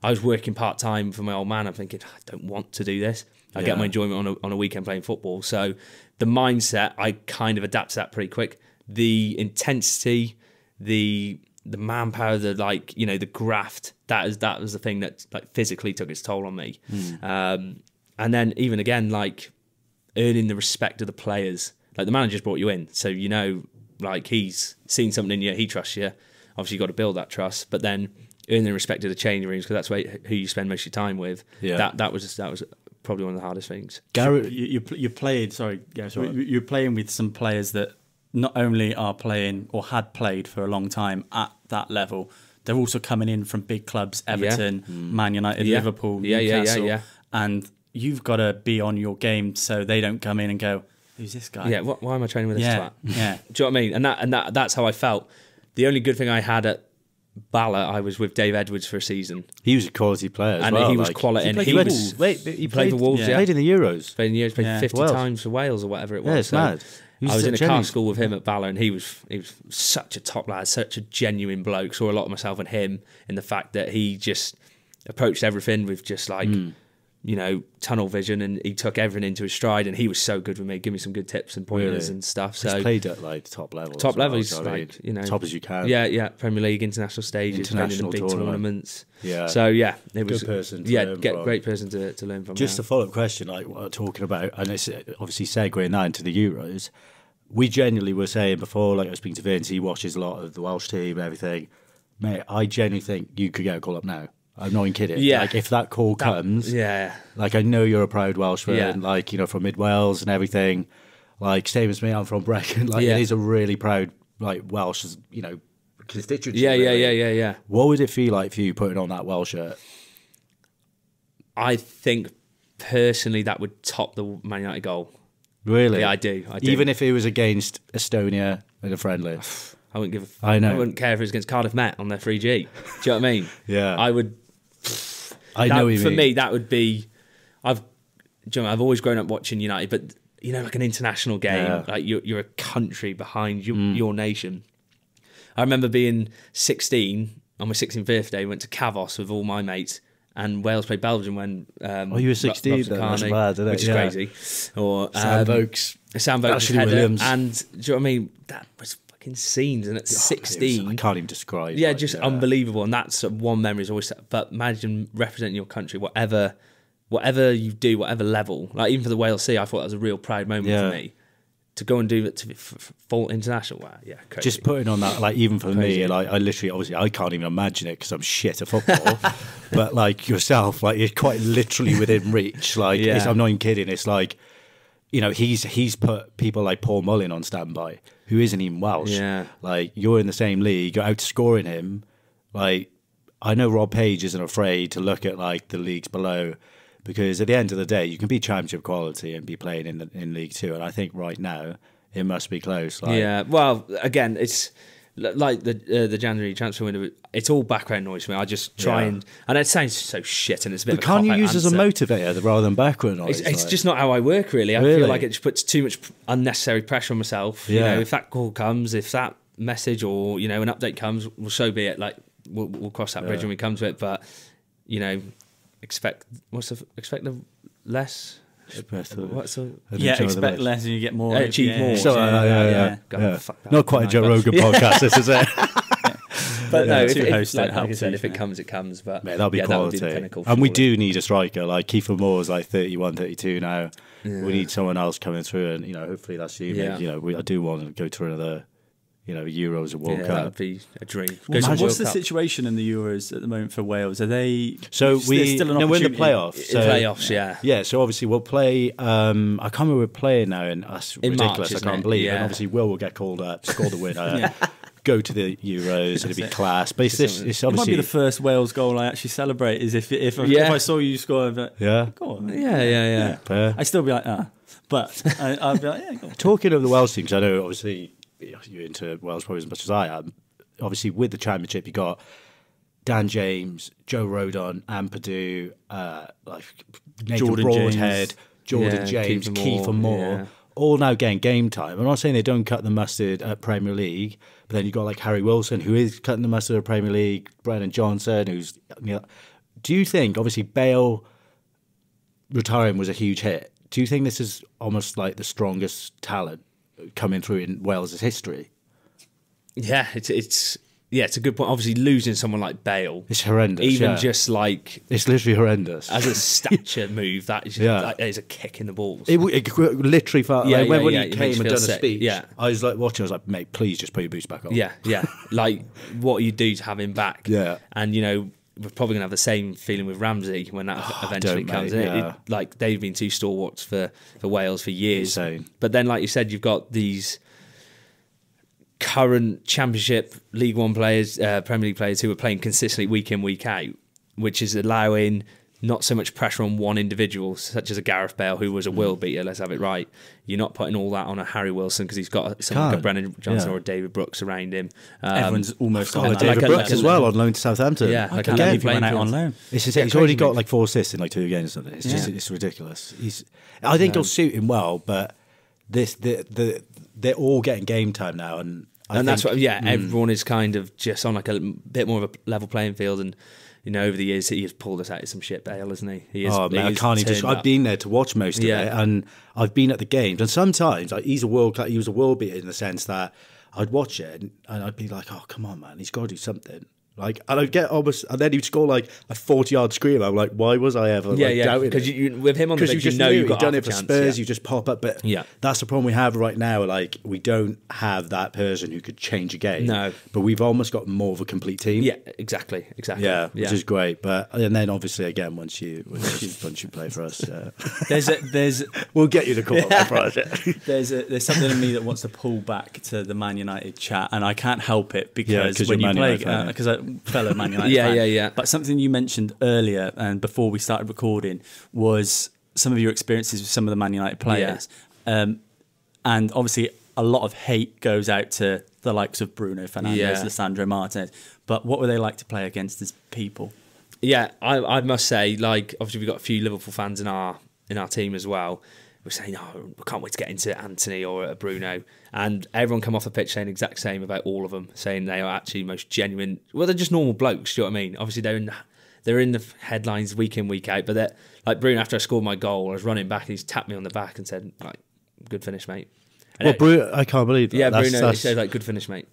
I was working part time for my old man. I'm thinking, I don't want to do this. I get my enjoyment on a weekend playing football. So the mindset, I kind of adapt to that pretty quick. The intensity, the manpower, the graft, that was the thing that like physically took its toll on me. And then even again, like earning the respect of the players. Like the manager's brought you in, so like he's seen something in you, he trusts you. Obviously, you've got to build that trust, but then earning the respect of the changing rooms, because that's who you spend most of your time with. Yeah. That was probably one of the hardest things. Garrett, you played. Sorry, you're playing with some players that not only are playing or had played for a long time at that level, they're also coming in from big clubs: Everton, Man United, Liverpool, Newcastle, and you've got to be on your game so they don't come in and go, "Who's this guy?" Yeah, why am I training with this twat? Yeah. Do you know what I mean? And that's how I felt. The only good thing I had at Bala, I was with Dave Edwards for a season, he was a quality player as and well. he was like, quality. And played he for was Wolves. Wait, he played for Wolves. He played in the Euros. played in the years, played Yeah. 50 Wales. times for Wales or whatever it was. Yeah, it's mad. He I was in a car genuine. school with him at Bala, and he was such a top lad, such a genuine bloke. Saw a lot of myself in him, in the fact that he just approached everything with just like tunnel vision, and he took everything into his stride. And he was so good with me, give me some good tips and pointers Really? and stuff. He's So played at like top level. top as well, level, he's so, I mean, like top as you can. Yeah, Premier League, international stages, playing in the International big tournament. tournaments. Yeah. So yeah, it was person to learn from. great person to learn from. Just yeah. a follow-up question, like what I'm talking about, and it's obviously segueing that into the Euros. we genuinely were saying before, like I was speaking to Vince, he watches a lot of the Welsh team and everything. Mate, I genuinely think you could get a call up now. I'm not even kidding. Yeah. Like, if that call comes, Yeah. like, I know you're a proud Welshman, Yeah. like, you know, from Mid Wales and everything. Like, same as me, I'm from Brecon. Like, Yeah. it is a really proud, like, Welsh, you know, constituency. Yeah, yeah, really. yeah. What would it feel like for you putting on that Welsh shirt? I think personally that would top the Man United goal. Really? Yeah, I do. Even if it was against Estonia in a friendly. I wouldn't give. I know. I wouldn't care if it was against Cardiff Met on their 3G. Do you know what I mean? Yeah. I would. I know what you For mean. me, that would be. Do you know, I've always grown up watching United, but you know, like an international game, Yeah. like you're a country behind your nation. I remember being 16 on my 16th birthday. Went to Cavos with all my mates, and Wales played Belgium when. You were 16 then, that's mad, isn't it? Which is Yeah. crazy. Or Sam Vokes. Sam Vokes Ashley header, Williams. and do you know what I mean? That was fucking scenes, and at 16, I can't even describe. yeah, like, just unbelievable. And that's one memory is always. But imagine representing your country, whatever you do, whatever level. Like even for the Wales Sea, I thought that was a real proud moment Yeah. for me to go and do it to full international. Wow, yeah, crazy. Just putting on that, like, even for Crazy. me, like, I literally, obviously, I can't even imagine it because I'm shit at football. But, like, yourself, like, you're quite literally within reach. Like, Yeah. I'm not even kidding. It's like, you know, he's put people like Paul Mullin on standby, who isn't even Welsh. Yeah. Like, you're in the same league, you're outscoring him. Like, I know Rob Page isn't afraid to look at, like, the leagues below, because at the end of the day, you can be championship quality and be playing in League Two. And I think right now, it must be close. Like, yeah. Well, again, it's like the January transfer window. It's all background noise for me. I just try and it sounds so shit, and it's a bit. But of a can't you cop-out use as a answer. motivator rather than background noise? It's like? just not how I work, really. I Really? feel like it just puts too much unnecessary pressure on myself. Yeah. You know, if that call comes, if that message or you know an update comes, well, so be it. Like we'll cross that bridge when we come to it. But you know, expect the less. What's the Yeah, expect less and you get more. achieve more. So, yeah. God, yeah. fuck that. Not quite a Joe Rogan podcast, this is it? But no, two hosts don't like help I said, too, if it yeah. comes, it comes. But Mate, that'll be that would quality. be the pinnacle, And we surely. do need a striker. Like Kiefer Moore's like 31, 32 now. We need someone else coming through, and you know, hopefully that's you. Yeah. You know, I do want to go to another, you know, Euros and World Yeah, that Cup. would be a dream. Well, Go to what's World the Cup. situation in the Euros at the moment for Wales? Are they So there's we still an no, we're in the opportunity? playoffs. So, Playoffs, yeah. Yeah, so obviously we'll play. I can't remember we're playing now, and that's In March, ridiculous. I isn't can't it? believe. Yeah. And obviously Will get called up, score the winner, go to the Euros. It'll be class. But it's It might obviously be the first Wales goal I actually celebrate. Is if Yeah. I saw you score, I'd be like, yeah. go on, Yeah. Fair. I'd still be like, but I'd be like, yeah, go on. Talking of the Welsh teams, I know obviously you're into Wales probably as much as I am. Obviously, with the Championship, you got Dan James, Joe Rodon, Ampadu, like Nathan Jordan Broadhead, James. Jordan Yeah, James, Kiefer Kiefer Moore, yeah. all now getting game time. I'm not saying they don't cut the mustard at Premier League, but then you got like Harry Wilson, who is cutting the mustard at Premier League, Brennan Johnson, who's. You know, do you think, obviously, Bale retiring was a huge hit? Do you think this is almost like the strongest talent coming through in Wales' history? Yeah, it's a good point. Obviously, losing someone like Bale, It's horrendous. even yeah. just like It's literally horrendous. as a stature move, that is Yeah. that is a kick in the balls. It literally felt Yeah, like yeah, when yeah, he it came makes you and feel done a sick. speech. Yeah. I was like watching. I was like, mate, please just put your boots back on. Yeah, like what you do to have him back. Yeah. And you know, we're probably gonna have the same feeling with Ramsey when that eventually don't, comes mate, in. yeah. Like they've been two stalwarts for Wales for years. Insane. But then, like you said, you've got these current Championship, League One players, Premier League players who are playing consistently week in, week out, which is allowing not so much pressure on one individual, such as a Gareth Bale, who was a world beater, let's have it right. You're not putting all that on a Harry Wilson because he's got someone like a Can't. Brennan Johnson Yeah. or a David Brooks around him. Everyone's almost Oh, on David that. like a- Brooks like a- as well on loan to Southampton. Yeah, I like can't a believe he playing went out on field. loan. It's Yeah, he's already crazy got move. like 4 assists in like 2 games. Something. It's just Yeah. it's ridiculous. I think it'll suit him well, but they're all getting game time now, and That's what, everyone is kind of just on like a bit more of a level playing field. And, you know, over the years, he has pulled us out of some shit, Bale, hasn't he? He is, Oh man, I he's can't even. turned I've up. been there to watch most of Yeah. it, and I've been at the games. And sometimes like, he was a world beater in the sense that I'd watch it and I'd be like, "Oh come on, man, he's got to do something." Like, and I'd get almost, and then he'd score like a 40-yard scream. I'm like, why was I ever doubting because it? with him on the bench, you know you've got done half it for a chance, Spurs. yeah. You just pop up, but Yeah. that's the problem we have right now. Like, we don't have that person who could change a game. No. But we've almost got more of a complete team. Yeah, exactly. Yeah, which is great. But and then obviously again, once you play for us, There's we'll get you to call on that project. there's something in me that wants to pull back to the Man United chat, and I can't help it Yeah, because 'cause when you're you Man play, United fan. because a fellow Man United Yeah, fan. yeah. But something you mentioned earlier and before we started recording was some of your experiences with some of the Man United players, and obviously a lot of hate goes out to the likes of Bruno Fernandes, Yeah. Lissandro Martinez. But what were they like to play against as people? Yeah, I must say, like, obviously we've got a few Liverpool fans in our team as well. We're saying, oh, I can't wait to get into Antony or Bruno. And everyone come off the pitch saying the exact same about all of them, saying they are actually most genuine. Well, they're just normal blokes, do you know what I mean? Obviously, they're in the headlines week in, week out. But they're, like Bruno, after I scored my goal, I was running back and he's tapped me on the back and said, like, good finish, mate. And Well, Bruno, I can't believe that. yeah, That's- Bruno, he that's- said, like, good finish, mate.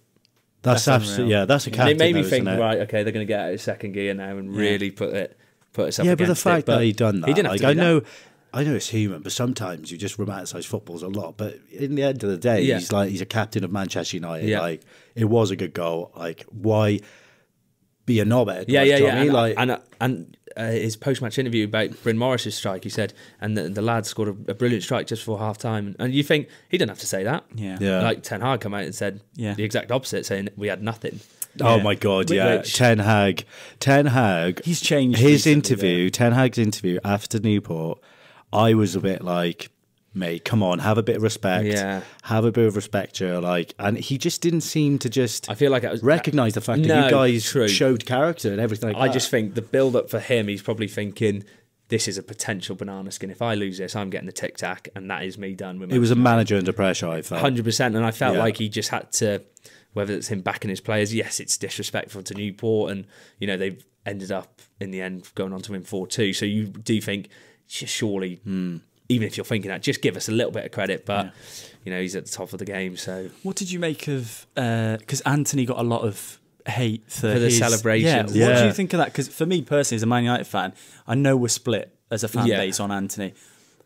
That's That's absolutely, unreal. yeah, that's a And captain. it made me though, think, isn't it? right, okay, they're going to get out of second gear now and really put us up Yeah, but the against fact it. But that he done that, he didn't have like, to do that. I know it's human, but sometimes you just romanticise footballs a lot. But in the end of the day, Yeah. he's a captain of Manchester United. Yeah. Like, it was a good goal. Like, why be a knobhead? Yeah, Like, yeah, do you yeah. know what I mean? And his post-match interview about Bryn Morris's strike, he said, and the lad scored a brilliant strike just before half-time. And you think, he didn't have to say that. Yeah. Yeah. Like, Ten Hag come out and said Yeah. the exact opposite, saying we had nothing. Oh Yeah. my God, yeah. Which- Ten Hag. He's changed his recently, interview, Ten Hag's interview after Newport. I was a bit like, mate, come on, have a bit of respect. Yeah. Have a bit of respect, Joe. Like, and he just didn't seem to just I feel like it was recognise the fact that No, you guys true. showed character and everything like I that. just think the build-up for him, he's probably thinking, this is a potential banana skin. If I lose this, I'm getting the tic-tac, and that is me done with It was a Manchester manager under pressure, I felt. 100%, and I felt Yeah. like he just had to, whether it's him backing his players, yes, it's disrespectful to Newport, and you know they've ended up in the end going on to win 4-2. So you do think, surely, even if you're thinking that, just give us a little bit of credit. But you know he's at the top of the game. So What did you make of? Because Antony got a lot of hate for the his celebrations. Yeah. What do Yeah. you think of that? Because for me personally, as a Man United fan, I know we're split as a fan Yeah. base on Antony,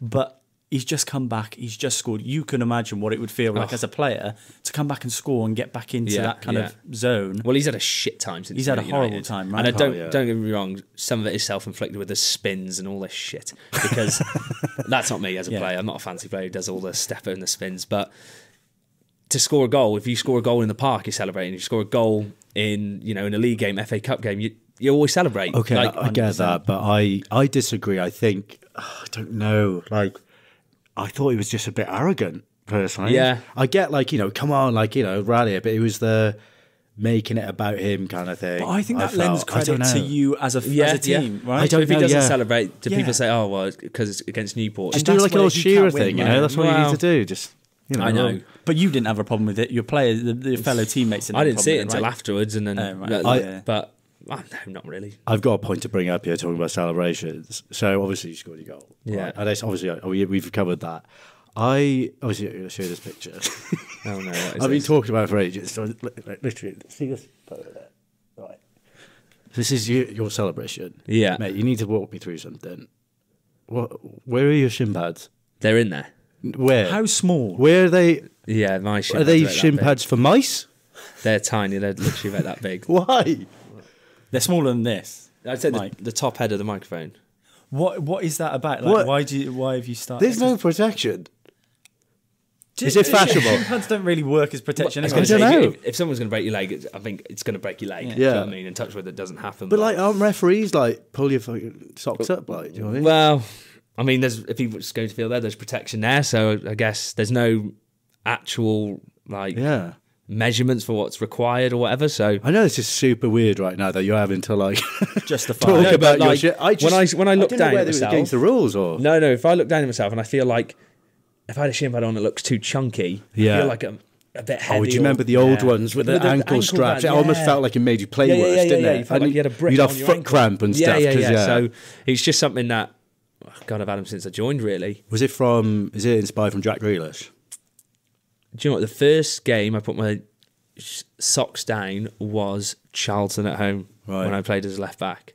but he's just come back. He's just scored. You can imagine what it would feel like as a player to come back and score and get back into Yeah, that kind yeah. of zone. well, he's had a shit time since He's had a United. horrible time, right? And I don't Oh, yeah. don't get me wrong, some of it is self-inflicted with the spins and all this shit because that's not me as a Yeah. player. I'm not a fancy player who does all the stepper and the spins, but to score a goal, if you score a goal in the park, you're celebrating. If you score a goal in a league game, FA Cup game, you always celebrate. Okay, Like, I get that, but I disagree. I think, I don't know, like, I thought he was just a bit arrogant, personally. Yeah. I get, like, come on, like, rally it, but it was the making it about him kind of thing. But I think that felt. lends I don't credit to know. you as a team, right? I don't if he know, doesn't yeah. celebrate, do Yeah. people say, "Oh, well, because it's against Newport"? Just And do that's like a where little you Shearer can't win, thing, right? That's what you Well, need to do. Just, I know. But you didn't have a problem with it. Your players, the fellow teammates, didn't I have a didn't see it problem with until right? afterwards, and then, right. but no, not really. I've got a point to bring up here talking about celebrations. So obviously you scored your goal. Yeah. Right? And it's obviously we've covered that. I'm going to show you this picture. Oh no, what is I've been this? talking about it for ages. So literally, see this photo there. Right. This is your celebration. Yeah. Mate, you need to walk me through something. Where are your shin pads? They're in there. Where? How small? Where are they? Yeah, my shin Are they pads shin about that pads for mice? big. They're tiny. They're literally about that big. Why? They're smaller than this. I'd say Mike. the top head of the microphone. What is that about? Like, What? why have you started? There's no protection. Is it fashionable? Shin pads don't really work as protection. I was anyway. going to I say, don't know. if someone's going to break your leg, I think it's going to break your leg. Yeah. Do you know Yeah. what I mean? And touch wood, that doesn't happen. But like, aren't referees like pull your fucking socks up? Like, do you know what I mean? well, I mean, if he was going to feel there's protection there. So I guess there's no actual Yeah. measurements for what's required or whatever. So I know this is super weird right now that you're having to like Justify. talk No, about but, your like, shit. when I look didn't know down at whether it was myself- against the rules or no, if I look down at myself and I feel like if I had a shin pad on that looks too chunky, Yeah. I feel like I'm a bit heavy. Oh, do you or- remember the old Yeah. ones with the With the ankle ankle straps? band, It almost yeah. felt like it made you play Yeah, worse, yeah, didn't yeah. it? You felt like you had a brick you'd have on your foot ankle. cramp and stuff. 'cause, Yeah. So it's just something that God, I've had them since I joined. Really, Was it from? Is it inspired from Jack Grealish? do you know what? The first game I put my socks down was Charlton at home Right. when I played as a left back.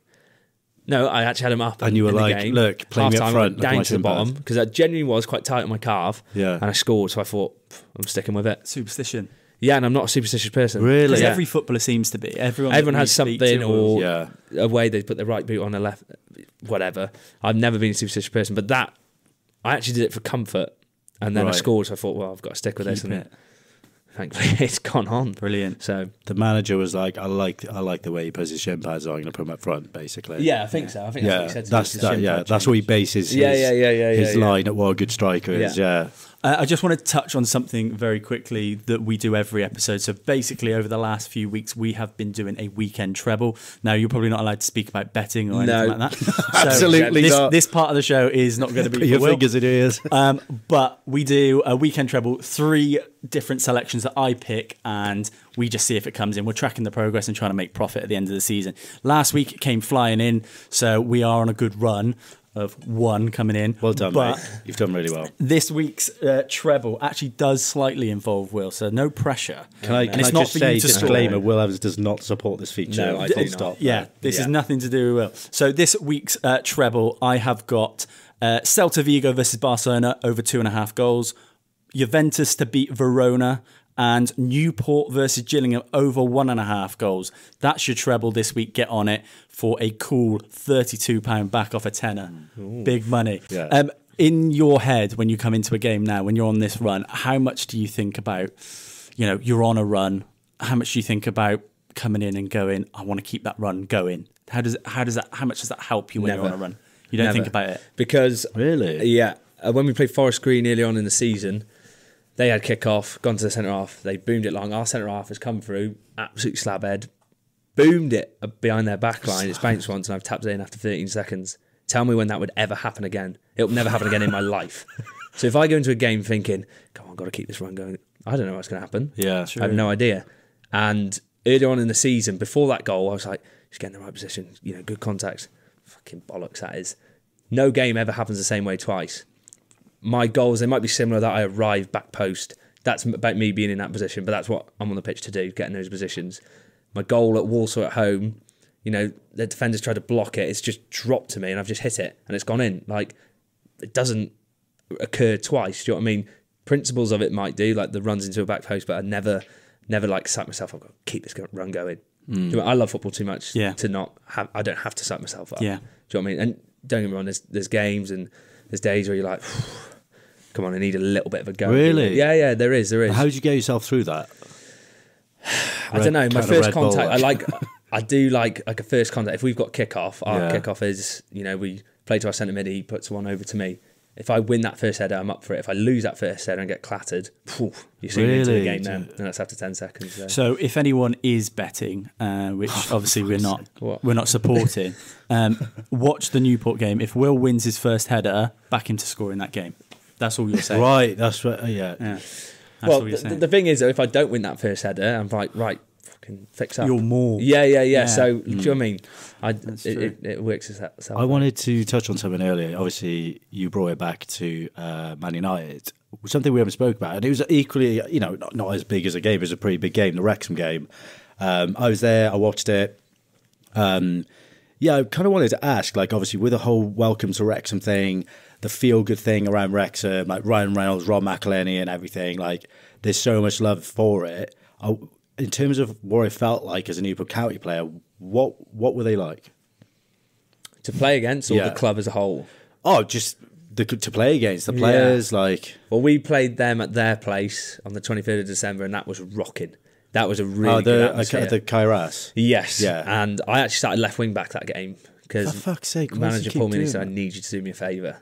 No, I actually had him up. And you were in the like, game. look, play me up Half-time, front, I went look at my down to the shin pads. bottom because I genuinely was quite tight on my calf. Yeah. And I scored, so I thought, I'm sticking with it. Superstition. Yeah, and I'm not a superstitious person. Really? Because Yeah. every footballer seems to be. Everyone Has something or Yeah. a way they put their right boot on the left, whatever. I've never been a superstitious person, but that I actually did it for comfort, and then I Right. scored. So I thought, well, I've got to stick with this, Keep and it. thankfully it's gone on. Brilliant. So The manager was like, I like the way he puts his shin pads on. I'm going to put him up front, basically. yeah, I think so. I think that's what Yeah, he said. To that's me, that. the Yeah, shin that's what he bases his, his yeah. line at what a good striker is. Yeah, I just want to touch on something very quickly that we do every episode. So basically, over the last few weeks, we have been doing a weekend treble. Now, you're probably not allowed to speak about betting or anything No. like that. So Absolutely this, not. This part of the show is not going to put be your for Will. fingers in your ears. But we do a weekend treble, 3 different selections that I pick, and we just see if it comes in. We're tracking the progress and trying to make profit at the end of the season. Last week it came flying in, so we are on a good run of 1 coming in. Well done, but mate. You've done really well. this week's treble actually does slightly involve Will, so no pressure. Can I it's not just for say, you to score. disclaimer, Will Evans does not support this feature. No, I do Full not. stop. Yeah, this Yeah. is nothing to do with Will. So this week's treble, I have got Celta Vigo versus Barcelona over 2.5 goals, Juventus to beat Verona, and Newport versus Gillingham over 1.5 goals. That's your treble this week. Get on it for a cool £32 back off a tenner. Big money. Yeah. In your head, when you come into a game now, when you're on this run, how much do you think about, you're on a run? How much do you think about coming in and going, I want to keep that run going? How much does that help you when you're on Never. a run? You don't Never. think about it. because Really? yeah, when we played Forest Green early on in the season, they had kick off, gone to the centre half, they boomed it long. Our centre half has come through, absolute slab head, boomed it behind their back line. It's bounced once, and I've tapped it in after 13 seconds. Tell me when that would ever happen again. It'll never happen again in my life. So if I go into a game thinking, come on, got to keep this run going, I don't know what's going to happen. Yeah. I have no idea. And earlier on in the season, before that goal, I was like, just get in the right position, good contacts. Fucking bollocks, that is. No game ever happens the same way twice. My goals, they might be similar, that I arrive back post. That's about me being in that position, but that's what I'm on the pitch to do, get in those positions. My goal at Walsall at home, the defenders tried to block it, it's just dropped to me and I've just hit it and it's gone in. Like, it doesn't occur twice, do you know what I mean? Principles of it might do, like the runs into a back post, but I never like sack myself, I've got to keep this run going. Do you know what I mean? I love football too much to not have, I don't have to sack myself up. Yeah. Do you know what I mean? And don't get me wrong, there's games and there's days where you're like, come on, I need a little bit of a go. Really? Yeah, there is. How did you get yourself through that? I don't know. My kind of first Red Bull, contact, I do like a first contact. If we've got kick-off, our Yeah. kick-off is, we play to our centre mid, he puts one over to me. If I win that first header, I'm up for it. If I lose that first header and get clattered, you're soon into the Really? game then. And that's after 10 seconds. So if anyone is betting, which obviously we're not supporting, watch the Newport game. If Will wins his first header, back him to score in that game. That's all you're saying. Right, that's right. Yeah. That's well, all you're saying. the thing is, though, if I don't win that first header, I'm like, right, fucking fix up. You're more. Yeah. So, do you know what I mean? true. It works itself. I wanted to touch on something earlier. Obviously, you brought it back to Man United, something we haven't spoke about. And it was equally, not as big as a game. It was a pretty big game, the Wrexham game. I was there, I watched it. I kind of wanted to ask, like, obviously, with the whole welcome to Wrexham thing, the feel-good thing around Wrexham, like Ryan Reynolds, Rob McElhenney and everything, like, there's so much love for it. In terms of what it felt like as a Newport County player, what were they like? To play against or Yeah. the club as a whole? Oh, just to play against the players, like... Well, we played them at their place on the 23rd of December, and that was rocking. That was a really good atmosphere. the Kairas. Yes. Yeah. And I actually started left wing back that game because For fuck's sake, the why does manager he keep pulled me and he doing said, I that? need you to do me a favour.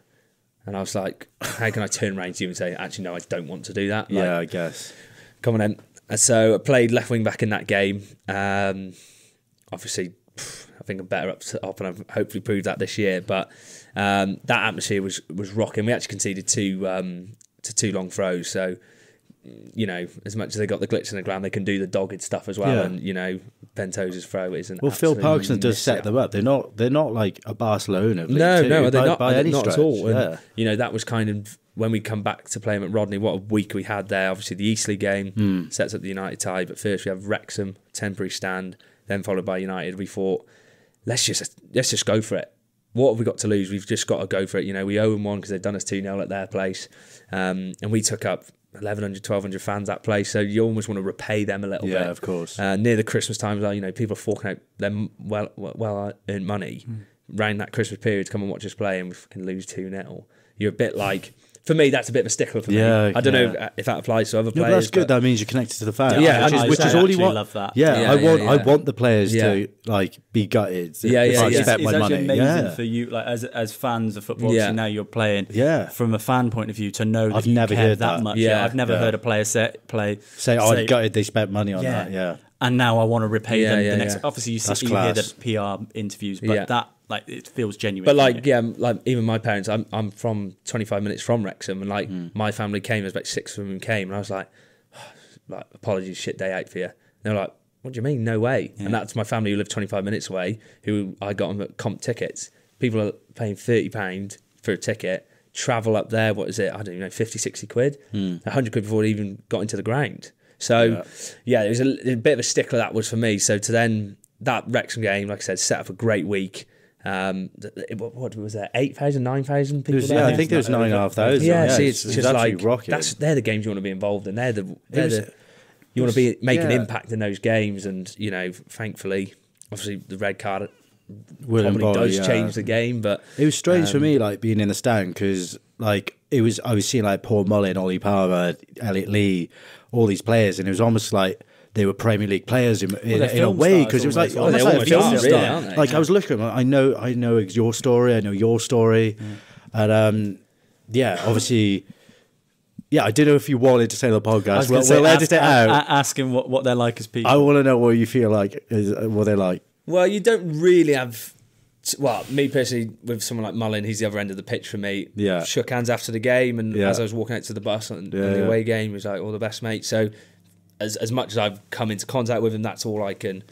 And I was like, how can I turn around to you and say, actually, no, I don't want to do that? Like, Yeah, I guess. come on then. And so I played left wing back in that game. Obviously, I think I'm better up and I've hopefully proved that this year. But that atmosphere was rocking. We actually conceded two long throws. So, as much as they got the glitch in the ground, they can do the dogged stuff as well. Yeah. And, Pentosa's throw is an Well, Phil absolute Parkinson does set missile. them up. They're not like a Barcelona. of League No, Two they're by not. any Not stretch. at all. Yeah. And, that was kind of when we come back to play them at Rodney, what a week we had there. Obviously, the Eastleigh game sets up the United tie, but first we have Wrexham, temporary stand, then followed by United. We thought, let's just go for it. What have we got to lose? We've just got to go for it. You know, we owe them one because they've done us 2-0 at their place. And we took up 1,100, 1,200 fans that place. So you almost want to repay them a little bit. Yeah, of course. Near the Christmas time, you know, people are forking out their well-earned money around that Christmas period to come and watch us play, and we can lose 2-0. You're a bit like... For me, that's a bit of a stickler for me. I don't know if that applies to other players. But that's good. That means you're connected to the fans. Yeah, which is all you want. Love that. I want the players to like be gutted. It's actually amazing for you, like as fans of football. Obviously now you're playing. From a fan point of view, to know that I've you never care heard that much. I've never heard a player say, "I'm gutted they spent money on that." Yeah. And now I want to repay them the next. Obviously, you hear the PR interviews, but that. Like, it feels genuine. But like even my parents, I'm from 25 minutes from Wrexham, and like my family came, there's about 6 of them came, and I was like apologies, shit day out for you. And they were like, what do you mean? No way. And that's my family who live 25 minutes away, who I got them at comp tickets. People are paying £30 for a ticket, travel up there, what is it? I don't know, 50, 60 quid, 100 quid before they even got into the ground. So it was a bit of a stickler that was for me. So to then that Wrexham game, like I said, set up a great week. What was there? 8,000, 9,000 people there? I think there was 9,500. See, it's just like rocking. They're the games you want to be involved in. You want to be making an impact in those games, and you know, thankfully, obviously the red card probably does change the game. But it was strange for me, like being in the stand, because like I was seeing like Paul Mullin, Ollie Palmer, Elliot Lee, all these players, and it was almost like they were Premier League players in a way, because it was like almost like a film star. Really, aren't they? Like I was looking, I know your story, I know your story, and obviously, I don't know if you wanted to say on the podcast. We'll edit it out. Ask him what they're like as people. I want to know what you feel like, what they're like. Well, you don't really have. Well, me personally, with someone like Mullin, he's the other end of the pitch for me. Yeah, shook hands after the game, and as I was walking out to the bus on the away game, he was like, "All the best, mate." So. As much as I've come into contact with him, that's all I can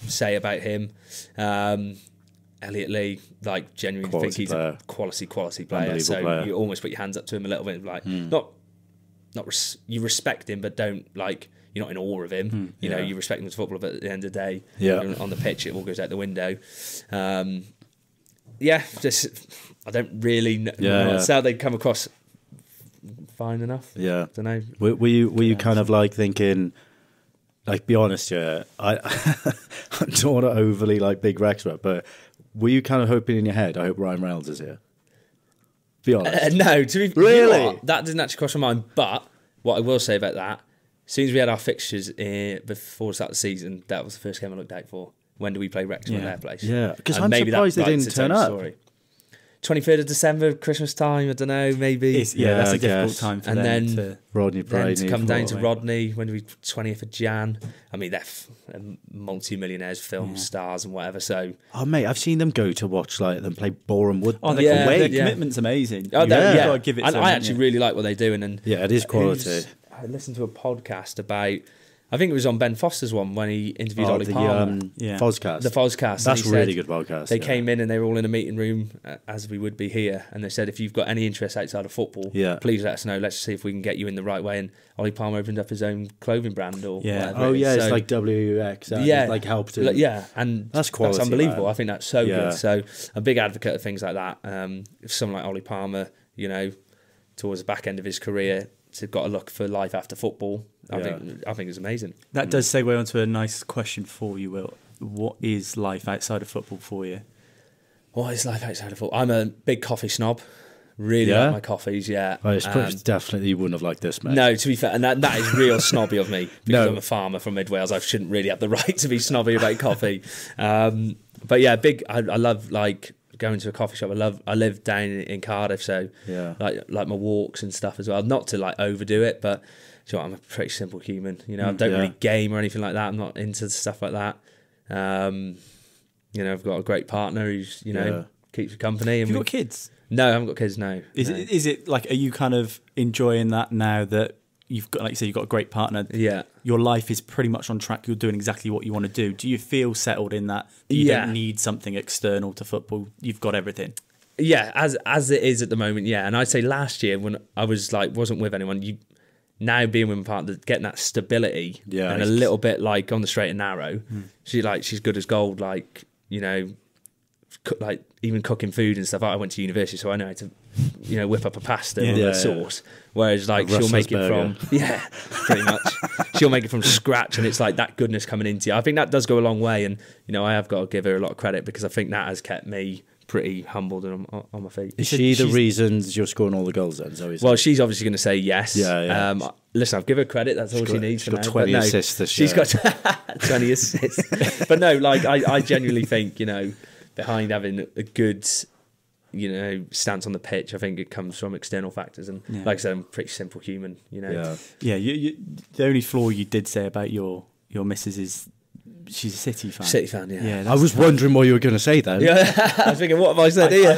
say about him. Elliot Lee, like, genuinely think he's a quality player. So you almost put your hands up to him a little bit, like you respect him, but don't like you're not in awe of him. You know, you respect him as a footballer, but at the end of the day, on the pitch, it all goes out the window. I don't really know. That's how they come across. Fine enough. Yeah. Don't know. Were you kind of like thinking, like, be honest, I don't want to overly like big Wrexham, but were you kind of hoping in your head, I hope Ryan Reynolds is here? Be honest. No, to be really, you know what? That didn't actually cross my mind. But what I will say about that, as soon as we had our fixtures before the start of the season, that was the first game I looked out for. When do we play Wrexham in their place? Yeah, because I'm surprised they didn't turn up. Story. 23rd of December, Christmas time, I don't know, maybe. That's a difficult time for them. And then to Rodney to come down to Rodney, when do we 20th of Jan? I mean, they're multi-millionaires, film stars and whatever, so... Oh, mate, I've seen them go to watch like them play Boreham Wood. Oh, their commitment's amazing. Oh, you've got to give it and I actually really like what they're doing. And yeah, it is quality. I listened to a podcast about... I think it was on Ben Foster's one when he interviewed Ollie Palmer. Fozcast. The Fozcast. That's a really good podcast. They came in and they were all in a meeting room, as we would be here, and they said, if you've got any interest outside of football, please let us know. Let's see if we can get you in the right way. And Ollie Palmer opened up his own clothing brand or whatever. Oh, yeah, it's like WX. Like helped him. And that's quality. That's unbelievable. Man. I think that's so good. So a big advocate of things like that. If someone like Ollie Palmer, towards the back end of his career, to got a look for life after football, I think it's amazing. That does segue onto a nice question for you, Will. What is life outside of football for you? What is life outside of football? I'm a big coffee snob. Really like my coffees, Oh, it's definitely you wouldn't have liked this, mate. No, to be fair, and that is real snobby of me, because I'm a farmer from Mid Wales. I shouldn't really have the right to be snobby about coffee. But yeah, I love like going to a coffee shop. I live down in Cardiff, so like my walks and stuff as well. Not to like overdo it, but I'm a pretty simple human. I don't really game or anything like that. I'm not into stuff like that. I've got a great partner who's keeps me company. And Have you got kids? No, I haven't got kids. No. Is it like, are you kind of enjoying that now that you've got, like you say, you've got a great partner? Yeah. Your life is pretty much on track. You're doing exactly what you want to do. Do you feel settled in that you don't need something external to football? You've got everything. Yeah, as it is at the moment, yeah. And I'd say last year when I was like wasn't with anyone, you now being with my partner, getting that stability, Yeah, and a little bit like on the straight and narrow. She's good as gold, like, you know, like even cooking food and stuff. I went to university, so I know how to, you know, whip up a pasta with a sauce. Whereas like she'll make it from pretty much. She'll make it from scratch, and it's like that goodness coming into you. I think that does go a long way, and you know I have got to give her a lot of credit because I think that has kept me pretty humbled and on my feet. Is she the reason you're scoring all the goals then? Zoe? Well, she's obviously going to say yes. Yeah. Listen, I've given her credit. That's all she needs. She's got 20 assists this year. She's got 20 assists. But no, like I genuinely think, you know, behind having a good, you know, stance on the pitch, I think it comes from external factors. And like I said, I'm a pretty simple human, you know. Yeah. You, the only flaw you did say about your missus is she's a City fan. City fan, yeah. I was wondering what you were going to say then. Yeah, I was thinking, what have I said here?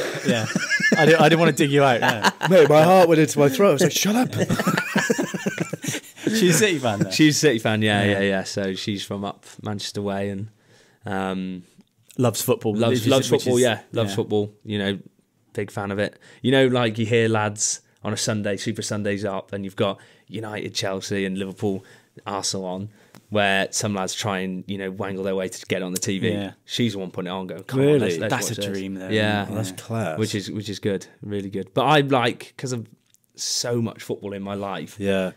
I didn't want to dig you out. No. Mate, my heart went into my throat. I was like, shut up. She's a City fan, though. She's a City fan, yeah. So she's from up Manchester way and loves football. Loves football. You know, big fan of it. You know, like you hear lads on a Sunday, Super Sundays up, and you've got United, Chelsea, and Liverpool, Arsenal on, where some lads try and, you know, wangle their way to get on the TV. Yeah. She's the one putting it on, going, come Really? on, let's That's watch a this. dream, though. Yeah, That's class. which is good, really good. But I like, because of so much football in my life, Yeah.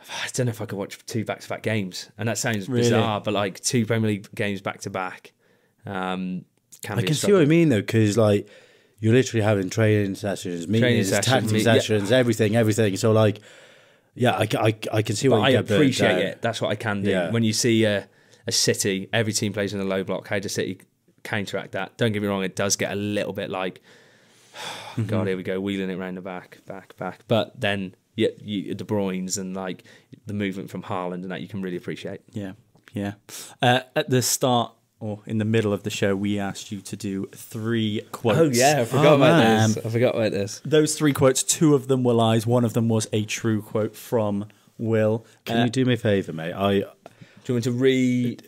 I don't know if I could watch 2 back-to-back games, and that sounds Really? bizarre, but like 2 Premier League games back-to-back. I can see what I mean though, because like you're literally having training sessions, meetings, tactical sessions, everything. So like, yeah, I can see what But you I get. appreciate it. That's what I can do. Yeah. When you see a City, every team plays in a low block. How does City counteract that? Don't get me wrong, it does get a little bit like, God, here we go, wheeling it around the back. But then De Bruyne's and like the movement from Haaland and that you can really appreciate. Yeah. At the start or in the middle of the show, we asked you to do 3 quotes. Oh yeah, I forgot about this. Those 3 quotes, 2 of them were lies. One of them was a true quote from Will. Can you do me a favour, mate? Do you want me to read?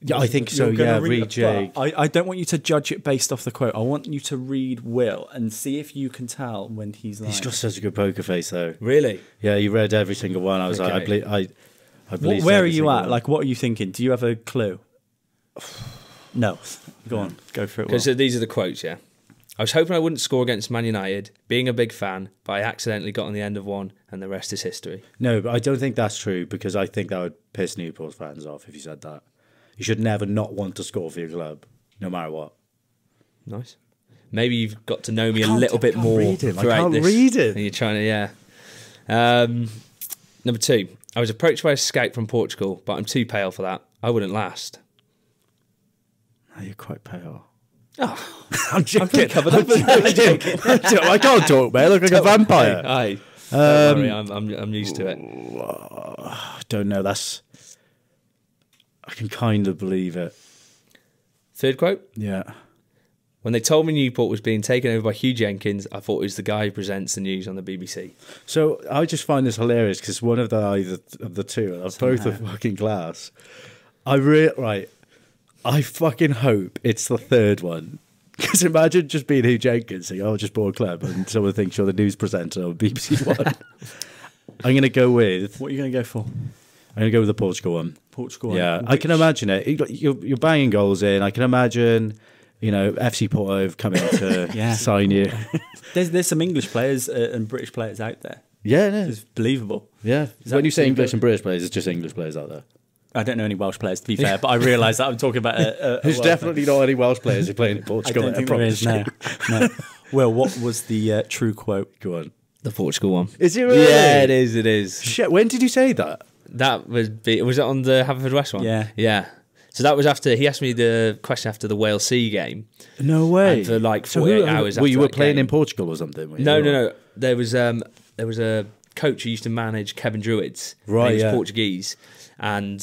Yeah, I think so. You're gonna Yeah, read read it, Jake. but I don't want you to judge it based off the quote. I want you to read Will and see if you can tell when he's lying. He's got such a good poker face, though. Really? Yeah, he read every single one. I was like, I believe. Where are you at? Like, what are you thinking? Do you have a clue? No. Go on. Go for it. Because these are the quotes, yeah. I was hoping I wouldn't score against Man United, being a big fan, but I accidentally got on the end of one, and the rest is history. No, but I don't think that's true because I think that would piss Newport fans off if you said that. You should never not want to score for your club, no matter what. Nice. Maybe you've got to know me a little bit more read him. I throughout can't this. read it. And you're trying to, Number 2. I was approached by a scout from Portugal, but I'm too pale for that. I wouldn't last. Oh, you're quite pale. Oh, I'm joking. covered up. I can't talk, man. I look like a vampire. Aye. Don't worry, I'm used to it. I don't know. I can kind of believe it. 3rd quote. Yeah. When they told me Newport was being taken over by Hugh Jenkins, I thought it was the guy who presents the news on the BBC. So I just find this hilarious because one of the two are both a fucking class. I fucking hope it's the 3rd one. Because imagine just being Hugh Jenkins saying, "Oh, just bought a club," and someone thinks you're the news presenter on BBC One. I'm going to go with. What are you going to go for? I'm going to go with the Portugal one. Yeah, I can imagine it. You're banging goals in. I can imagine, FC Porto have come in to sign you. There's some English players and British players out there. Yeah, no. It's believable. Yeah. When you say English and British players, it's just English players out there. I don't know any Welsh players, to be fair, but I realise that I'm talking about There's definitely not any Welsh players who play in Portugal. I don't think there is, no. Well, what was the true quote? Go on. The Portugal one. Is it really? Yeah, it is. Shit, when did you say that? That was it on the Haverfordwest one? Yeah. So that was after, he asked me the question after the Wales Sea game. No way. And for like 48 hours after you were playing game. in Portugal or something? No. There was a coach who used to manage Kevin Druids. Right, he was yeah. Portuguese. And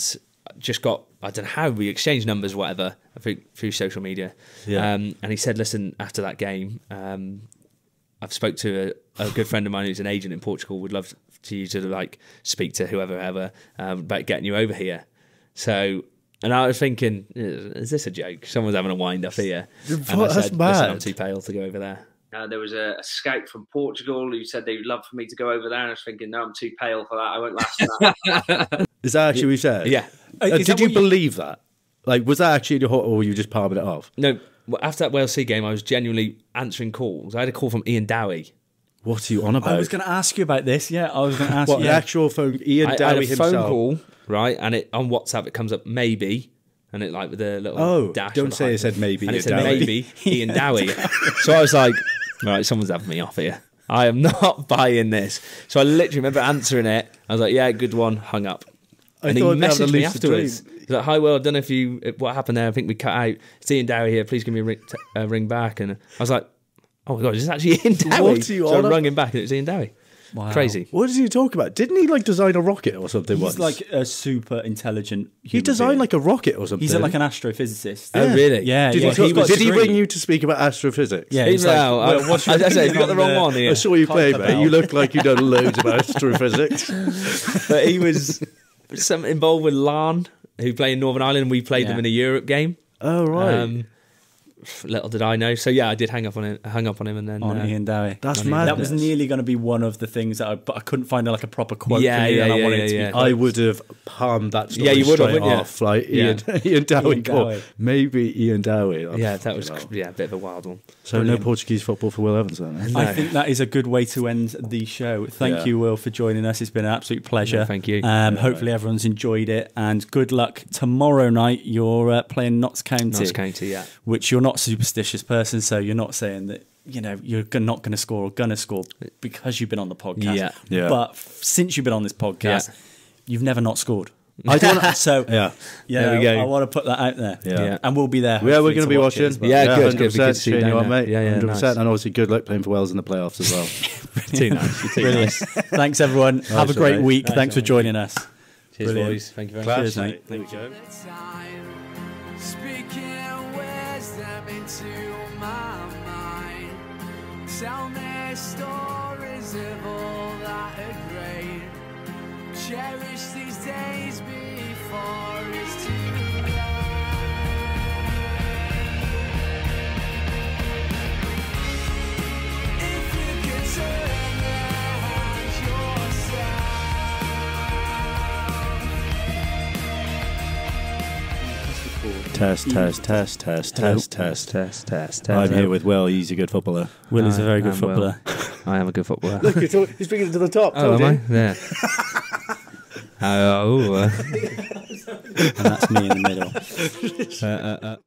just got, I don't know how, we exchanged numbers, whatever, I think through social media. Yeah. And he said, listen, after that game, I've spoke to a good friend of mine who's an agent in Portugal, would love to you to like speak to whoever about getting you over here. So, and I was thinking, is this a joke? Someone's having a wind up here. And I That's said, mad. listen, I'm too pale to go over there. There was a scout from Portugal who said they'd love for me to go over there. And I was thinking, no, I'm too pale for that. I won't last that. Is that actually what you said? Yeah. Did you believe that? Like, was that actually your or were you just palming it off? No, after that Wales C game, I was genuinely answering calls. I had a call from Ian Dowie. What are you on about? I was going to ask you about this. Yeah, I was going to ask What, you. the actual phone? Ian I Dowie had a himself. phone call, right? And it on WhatsApp, it comes up maybe. And it like with a little dash. Don't on the say it hyphen. said maybe. And Ian it said Dowie. maybe Ian Dowie. So I was like, right, someone's having me off here. I am not buying this. So I literally remember answering it. I was like, yeah, good one. Hung up. And he thought they had a messaged me lucid afterwards. dream. He's like, hi, Will, I don't know what happened there. I think we cut out. It's Ian Dowie here. Please give me a ring back. And I was like, oh my God, is this actually Ian Dowie? What are you so on I about? rung him back and it was Ian Dowie. Wow. Crazy. What did he talk about? Didn't he like design a rocket or something? He's once? like a super intelligent. He human designed being. like a rocket or something. He's like an astrophysicist. Oh, really? Yeah. Did, yeah. did he ring ring you to speak about astrophysics? Yeah. He's He's like, like, well, what's your I say, opinion you got the on wrong the- one here. I saw you play, Conquer mate. Bell. You look like you done loads about astrophysics. But he was involved with Larn, who play in Northern Ireland. We played them Yeah. in a Europe game. Oh right. Little did I know. So yeah, I did hang up on him, and then on Ian Dowie. That's That madness. was nearly going to be one of the things that but I couldn't find like a proper quote Yeah, from you, and I yeah, wanted yeah, it to yeah. be. I would have palmed that story Yeah, you would have, straight wouldn't you? off. Like Yeah. Ian Dowie. Ian Dowie. Maybe Ian Dowie. Oh, yeah, that was fucking hell. a bit of a wild one. So no Portuguese football for Will Evans then. Eh? I think that is a good way to end the show. Thank Yeah. you, Will, for joining us. It's been an absolute pleasure. No, thank you. Hopefully everyone's enjoyed it, and good luck tomorrow night. You're playing Notts County, Notts County, yeah. which you're not a superstitious person, so you're not saying that you're not going to score or going to score because you've been on the podcast. Yeah. Yeah. But since you've been on this podcast, Yeah. you've never not scored. I don't. So Yeah. There we go. I want to put that out there. Yeah. And we'll be there. Yeah, we're hopefully, going to be watch it watching. as well. Yeah, good, good. 100%. We could see Cheering you down on, there. mate. Yeah, 100%. nice. And obviously, good luck playing for Wales in the playoffs as well. Too nice. You're too Brilliant. nice. Thanks, everyone. Have a great mate. week. Thanks for joining us. Cheers, Brilliant. boys. Thank you very much. Cheers, mate. There we go. time, speaking wisdom into my mind. Tell me stories of all that are great. Cherish these days before it's too late. If you could turn around yourself. Test. I'm here with Will. He's a good footbler. Will is a very good I'm Will. footballer. I am a good footballer. Look, he's bringing it to the top. Oh, am I? Yeah. And that's me in the middle.